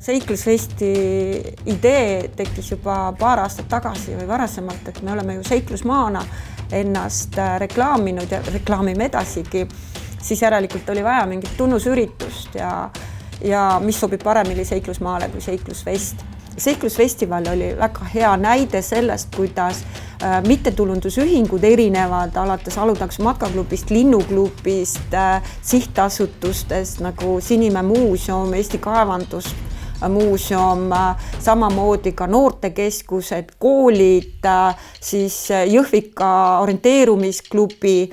Seiklusfesti idee tekkis juba paar aastat tagasi või varasemalt, et me oleme ju seiklusmaana ennast reklaaminud ja reklaamime edasigi, siis järelikult oli vaja mingit tunnusüritust ja mis sobib paremini seiklusmaale kui seiklusfest. Seiklusfestival oli väga hea näide sellest, kuidas mittetulundusühingud erinevad alates Alutaguse matkaklubist, linnuklubist, sihtasutustest nagu Sinimäe muuseum, Eesti kaevandusmuuseum, samamoodi ka noortekeskused, koolid, siis Jõhvika orienteerumisklubi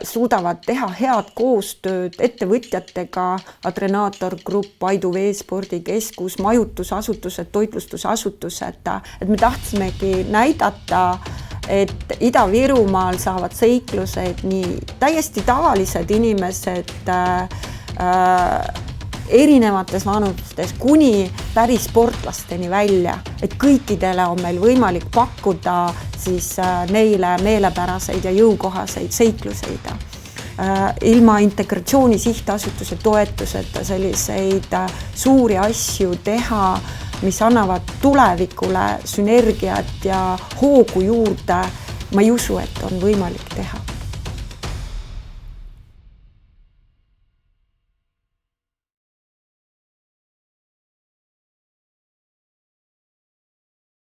suudavad teha head koostööd ettevõtjatega, Adrenaator Grupp, Aidu veespordikeskus, majutusasutused, toitlustusasutused, et me tahtsimegi näidata, et Ida-Virumaal saavad seiklused nii täiesti tavalised inimesed erinevates vanustes kuni päris sportlasteni välja, et kõikidele on meil võimalik pakkuda siis neile meelepäraseid ja jõukohaseid seikluseid. Ilma integratsiooni sihtasutuse toetuseta selliseid suuri asju teha, mis annavad tulevikule sünergiat ja hoogu juurde, ma ei usu, et on võimalik teha.